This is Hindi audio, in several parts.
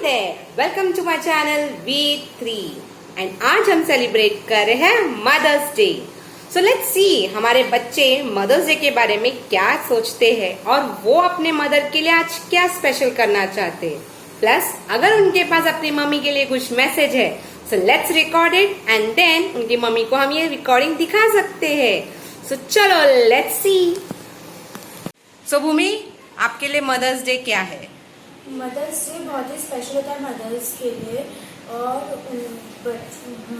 there, welcome to my channel V3 and आज हम सेलिब्रेट कर रहे हैं mother's day. So let's see हमारे बच्चे मदर्स डे के बारे में क्या सोचते हैं और वो अपने मदर के लिए आज क्या स्पेशल करना चाहते हैं। प्लस अगर उनके पास अपनी मम्मी के लिए कुछ मैसेज है so let's record it and then उनकी मम्मी को हम ये रिकॉर्डिंग दिखा सकते हैं। सो चलो लेट्स सी। सो भूमि, आपके लिए मदर्स डे क्या है? मदर्स डे बहुत ही स्पेशल होता है मदर्स के लिए, और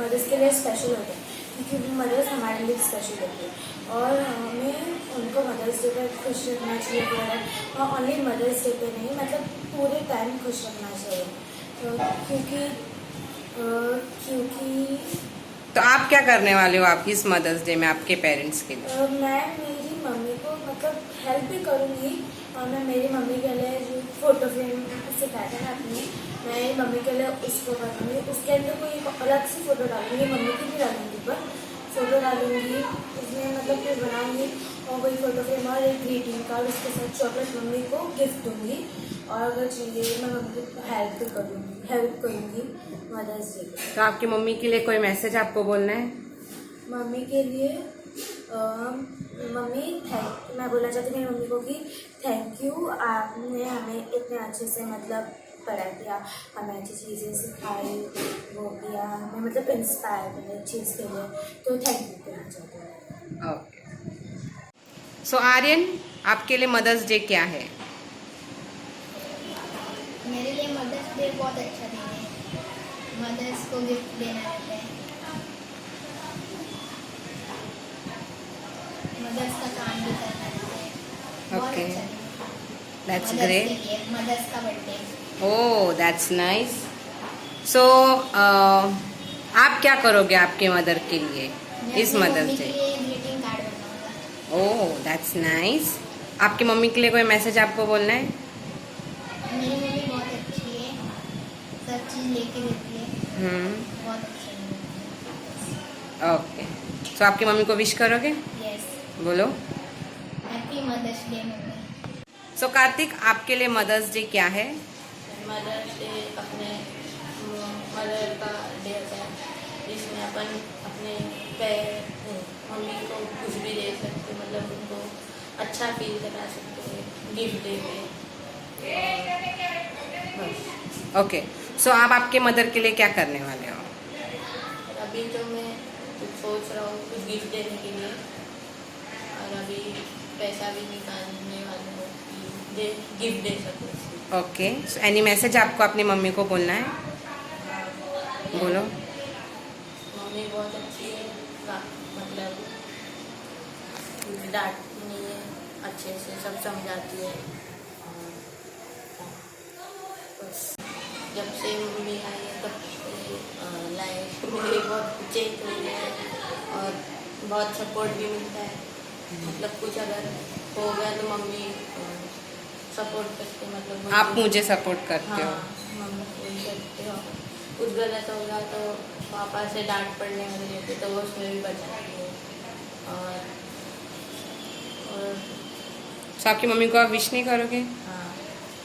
मदर्स के लिए स्पेशल होता है क्योंकि मदर्स हमारे लिए स्पेशल होती है और हमें उनको मदर्स डे पर खुश रखना चाहिए। और ओनली मदर्स डे पे नहीं, मतलब पूरे टाइम खुश रखना चाहिए क्योंकि तो आप क्या करने वाले हो आपकी इस मदर्स डे में आपके पेरेंट्स के लिए? मैं मेरी मम्मी को मतलब हेल्प भी करूँगी और मैं मेरी मम्मी के लिए जो फोटो फ्रेम सिखाया था ना अपनी, मैं मेरी मम्मी के लिए उसको बनाऊँगी। उसके अंदर कोई अलग से फ़ोटो डालूंगी, मम्मी की भी डालूंगी पर फ़ोटो डालूंगी उसमें, मतलब फिर बनाऊंगी और वही फ़ोटो फ्रेम और एक ग्रीटिंग कार्ड उसके साथ चॉकलेट मम्मी को गिफ्ट दूंगी। और अगर चाहिए मैं मम्मी को हेल्प करूँगी मदर्स डे पे। तो आपकी मम्मी के लिए कोई मैसेज आपको बोलना है? मम्मी के लिए मैं बोलना चाहती हूँ मेरी मम्मी को कि थैंक यू, आपने हमें इतने अच्छे से मतलब पढ़ा दिया, हमें अच्छी चीज़ें सिखाई, वो किया हमें, मतलब इंस्पायर किया चीज़ के लिए, तो थैंक यू कहना चाहती हूँ। ओके। सो आर्यन, आपके लिए मदर्स डे क्या है? मेरे लिए मदर्स डे बहुत अच्छा दिन है। मदर्स को गिफ्ट देना रहता है, मदर्स का काम भी करना रहता है। बहुत Okay. अच्छा दिन है। That's mother's great. के लिए मदर्स का birthday. Oh, that's nice. So, आप क्या करोगे आपके मदर के लिए मैं इस अपनी मदर्स मम्मी डे? के लिए ग्रीटिंग कार्ड बनाऊंगा। ओह, that's nice. आपकी मम्मी के लिए कोई मैसेज आपको बोलना है? मेरी मम्मी बहुत अच्छी है, सब चीज़ लेके देती है, बहुत अच्छा है। ओके। सो आपकी मम्मी को विश करोगे? यस, बोलो। Happy mother's Day mummy. So Kartik, आपके लिए मदर्स डे क्या है? मदर्स डे अपने मदर का डे होता है जिसमें अपन अपने मम्मी को कुछ भी दे सकते, मतलब उनको अच्छा फील करा सकते हैं गिफ्ट दे के। बस ओके। सो आप आपके मदर के लिए क्या करने वाले हो? अभी तो मैं कुछ सोच रहा हूँ कुछ गिफ्ट देने के लिए, और अभी पैसा भी निकालने वाले हूँ कि गिफ्ट दे सकूँ। ओके। सो एनी मैसेज आपको अपनी मम्मी को बोलना है? बोलो। मम्मी बहुत अच्छी है, मतलब डांटती है, अच्छे से सब समझाती है। बस जब से मम्मी आई है तब से लाइफ मेरी बहुत चेंज हुई है और बहुत सपोर्ट भी मिलता है। मतलब कुछ अगर हो गया तो मम्मी सपोर्ट करते, मतलब आप मुझे सपोर्ट करते हो? हाँ, मम्मी वही करते हो। कुछ गलत होगा तो पापा से डांट पड़ने वाली रहती तो वो उसमें भी बचाती है। और सो आपकी मम्मी को आप विश नहीं करोगे? हाँ,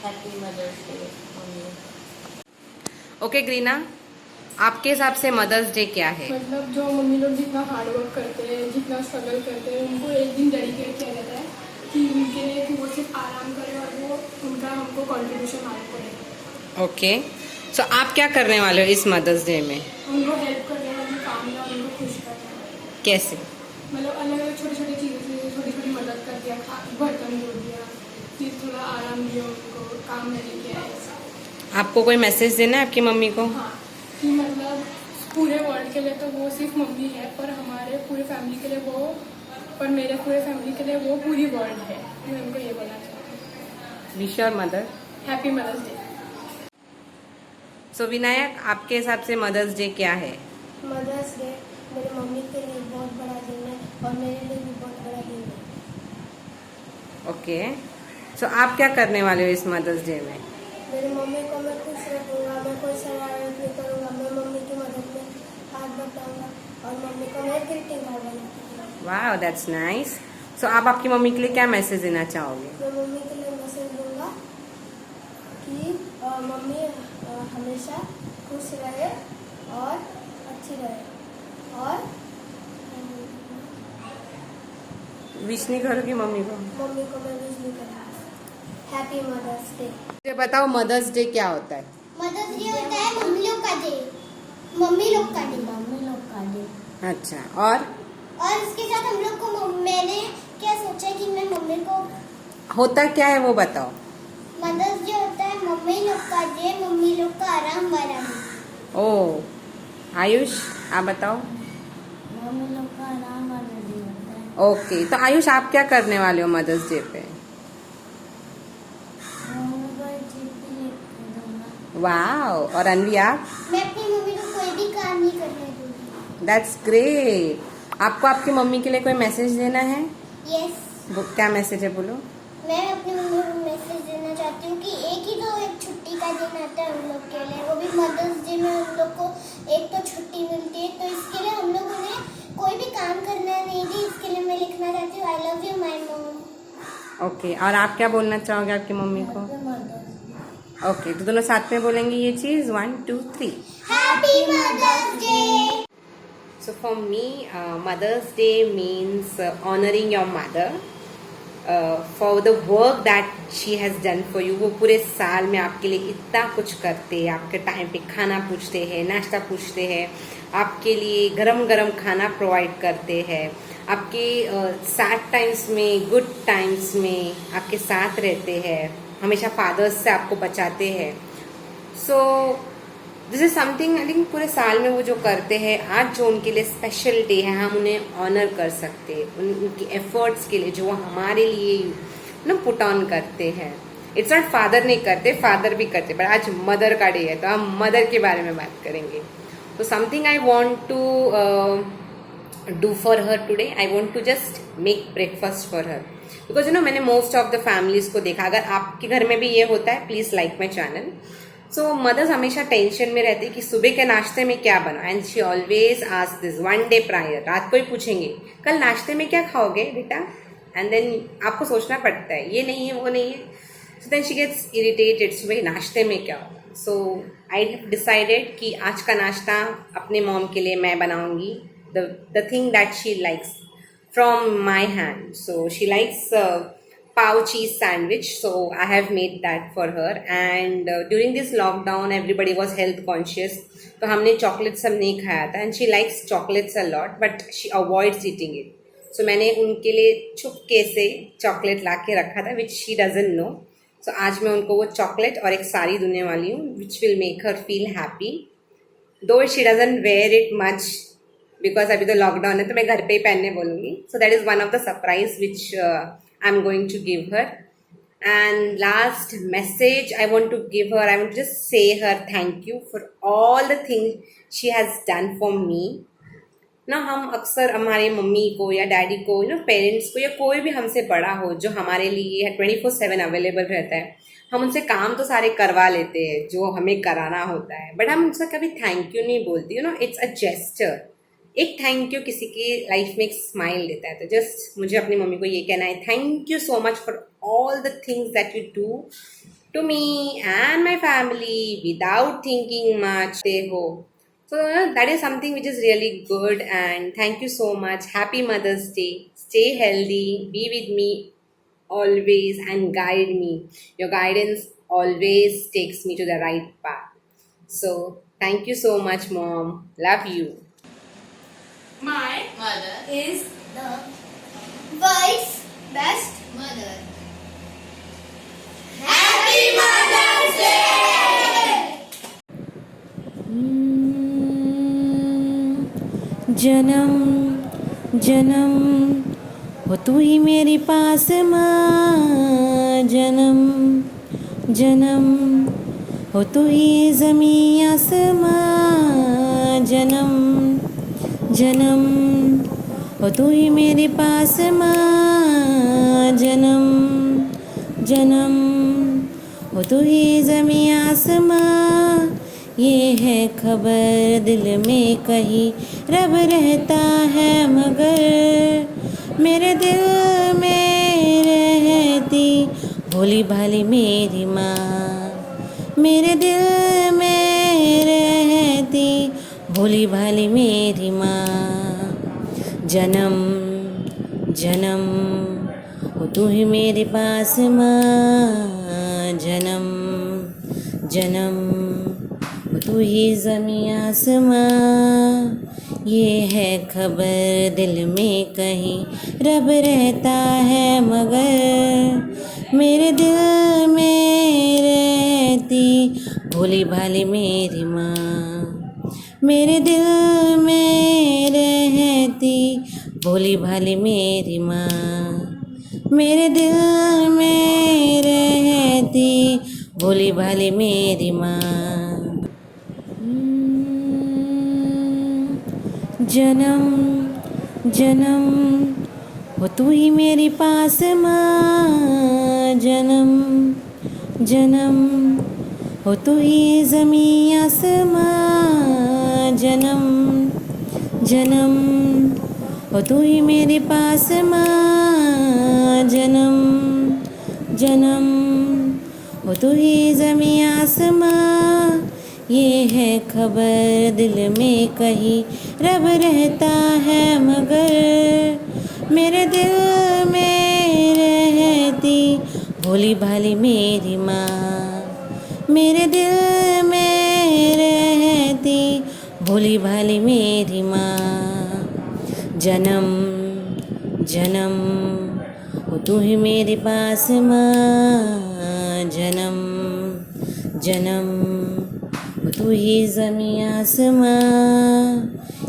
happy mother's Day mummy. Okay Greena, आपके हिसाब से मदर्स डे क्या है? मतलब जो मम्मी लोग जितना हार्ड वर्क करते हैं, जितना स्ट्रगल करते हैं, उनको एक दिन डेडिकेट किया जाता है कि उनके लिए कि वो सिर्फ आराम करें और वो उनका हमको कॉन्ट्रीब्यूशन मालूम पड़े। ओके। सो आप क्या करने वाले हो इस मदर्स डे में? उनको हेल्प करने वाली काम या उनको खुश करने वाली, कैसे? मतलब अलग अलग छोटी छोटी चीज़ों से छोटी छोटी मदद कर दिया, बर्तन धो दिया, फिर थोड़ा आराम दिया उनको, काम में लेके आए ऐसा। आपको कोई मैसेज देना है आपकी मम्मी को? हाँ, कि मतलब पूरे वर्ल्ड के लिए तो वो सिर्फ मम्मी है, पर हमारे पूरे फैमिली के लिए वो, पर मेरे पूरे फैमिली के लिए वो पूरी वर्ल्ड है। मैं उनको ये बोलना चाहती हूँ, wish your mother happy mother's day. So Vinayak, आपके हिसाब से मदर्स डे क्या है? मदर्स डे मेरी मम्मी के लिए बहुत बड़ा दिन है और मेरे लिए भी बहुत बड़ा दिन है। ओके। सो आप क्या करने वाले हो इस मदर्स डे में? मेरी मम्मी को मैं खुश रखूँगा, मैं कोई शरारत नहीं करूँगा, मैं मम्मी की मदद में हाथ बटाऊँगा और मम्मी को मैं ग्रीटिंग कार्ड बनाऊँगी। वाह, दैट्स नाइस। सो आप आपकी मम्मी के लिए क्या मैसेज देना चाहोगे? मैं मम्मी के लिए मैसेज दूँगा कि मम्मी हमेशा खुश रहे और अच्छी रहे और विश नहीं करोगी मम्मी को? मम्मी को मैं विश नहीं करूँगी। Happy mother's day. मुझे बताओ मदर्स डे क्या होता है? मदर्स डे होता है मम्मी लोग का डे। मम्मी लोग का डे। अच्छा, और इसके साथ हम लोग को मैंने क्या सोचा कि मैं मम्मी को होता क्या है वो बताओ। मदर्स डे होता है मम्मी लोग का डे, मम्मी लोग का आराम वाराम। ओ आयुष आप बताओ। मम्मी लोग का आराम वाला डे होता है। ओके, तो आयुष आप क्या करने वाले हो मदर्स डे पे? मम्मी को एक गिफ्ट लेके दूंगा। वाओ, और अनवी आप? मैं अपनी मम्मी को कोई भी काम नहीं करने दूंगी। That's great. आपको आपकी मम्मी के लिए कोई मैसेज देना है? यस, वो क्या मैसेज है बोलो? मैं अपनी मम्मी को मैसेज देना चाहती हूँ कि एक छुट्टी का दिन आता है हम लोग के लिए, वो भी मदर्स डे में हम लोग को एक तो छुट्टी मिलती है, तो इसके लिए हम लोग उन्हें कोई भी काम करना नहीं दी। इसके लिए मैं लिखना चाहती हूँ I love you my mom. Okay, और आप क्या बोलना चाहोगे आपकी मम्मी को? ओके, तो दोनों साथ में बोलेंगे ये चीज। 1 2 3। Happy mother's day. So for me, Mother's Day means honoring your mother for the work that she has done for you. वो पूरे साल में आपके लिए इतना कुछ करते हैं, आपके टाइम पे खाना पूछते हैं, नाश्ता पूछते हैं, आपके लिए गरम गरम खाना प्रोवाइड करते हैं, आपके सैड टाइम्स में गुड टाइम्स में आपके साथ रहते हैं, हमेशा फादर्स से आपको बचाते हैं। So this is something I think पूरे साल में वो जो करते हैं, आज जो उनके लिए स्पेशल डे है हम उन्हें ऑनर कर सकते हैं उनकी एफर्ट्स के लिए जो वो हमारे लिए ना पुट ऑन करते हैं। इट्स नॉट फादर नहीं करते, फादर भी करते, पर आज मदर का डे है तो हम मदर के बारे में बात करेंगे। तो something I want to do for her today, I want to just make breakfast for her, because you know मैंने मोस्ट ऑफ द फैमिलीज को देखा, अगर आपके घर में भी ये होता है please like my channel. So mothers हमेशा टेंशन में रहती है कि सुबह के नाश्ते में क्या बना, and she always ask this 1 day prior. रात को ही पूछेंगे कल नाश्ते में क्या खाओगे बेटा, एंड देन आपको सोचना पड़ता है ये नहीं है वो नहीं है, so then she gets irritated सुबह नाश्ते में क्या होगा। सो आई हैव डिसाइडेड कि आज का नाश्ता अपने मॉम के लिए मैं बनाऊंगी, the thing that she likes from my hand. So she likes pav cheese sandwich, so I have made that for her, and during this lockdown everybody was health conscious, तो हमने chocolate सब नहीं खाया था, and she likes chocolates a lot but she avoids eating it, so मैंने उनके लिए चुपके से chocolate ला के रखा था which she doesn't know, so आज मैं उनको वो chocolate और एक साड़ी देने वाली हूँ which will make her feel happy, though she doesn't wear it much because अभी तो lockdown है तो मैं घर पे ही पहनने बोलूँगी, so that is one of the surprise which I'm going to give her. And last message I want to give her, I want to just say her thank you for all the things she has done for me. ना हम अक्सर हमारे मम्मी को या डैडी को ना पेरेंट्स को या कोई भी हमसे बड़ा हो जो हमारे लिए 24/7 अवेलेबल रहता है, हम उनसे काम तो सारे करवा लेते हैं जो हमें कराना होता है, बट हम उनसे कभी थैंक यू नहीं बोलते। You know it's a gesture, एक थैंक यू किसी की लाइफ में एक स्माइल देता है। तो जस्ट मुझे अपनी मम्मी को ये कहना है, thank you so much for all the things that you do to me and my family without thinking much. They ho so that is something which is really good, and thank you so much. Happy mother's Day, stay healthy, be with me always and guide me. Your guidance always takes me to the right path. So thank you so much mom, love you. My mother is The world's best mother. Happy Mother's Day! जन्म जन्म हो तू ही मेरे पास माँ, जन्म जन्म हो तू ही ज़मीं आसमां, जन्म जन्म हो तू ही मेरे पास माँ, जन्म जन्म हो तू ही ज़मीं आसमां। ये है खबर दिल में कहीं रब रहता है मगर मेरे दिल में रहती भोली भाली मेरी माँ, मेरे दिल में भोली भाली मेरी माँ। जन्म जन्म हो तू ही मेरे पास माँ। जन्म जन्म हो तू ही ज़मीं आसमां। ये है खबर दिल में कहीं रब रहता है मगर मेरे दिल में रहती भोली भाली मेरी माँ। मेरे दिल में रहती भोली भाली मेरी माँ। मेरे दिल में रहती भोली भाली मेरी माँ। जन्म जन्म हो तू ही मेरी पास माँ। जन्म जन्म हो तू ही ज़मीं आसमां। जन्म जन्म हो तू ही मेरे पास माँ। जन्म जन्म हो तू ही ज़मीं आसमां। ये है खबर दिल में कहीं रब रहता है मगर मेरे दिल में रहती भोली भाली मेरी माँ। मेरे दिल में रहती भोली भाली मेरी माँ। जन्म जन्म हो तू ही मेरे पास माँ। जन्म जन्म हो तू ही ज़मीं आसमां।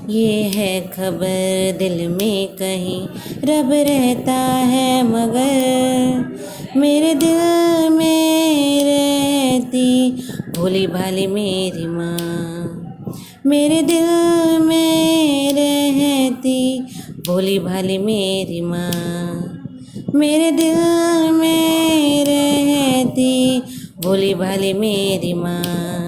ये है खबर दिल में कहीं रब रहता है मगर मेरे दिल में रहती भोली भाली मेरी माँ। मेरे दिल में रहती भोली भाली मेरी माँ। मेरे दिल में रहती भोली भाली मेरी माँ।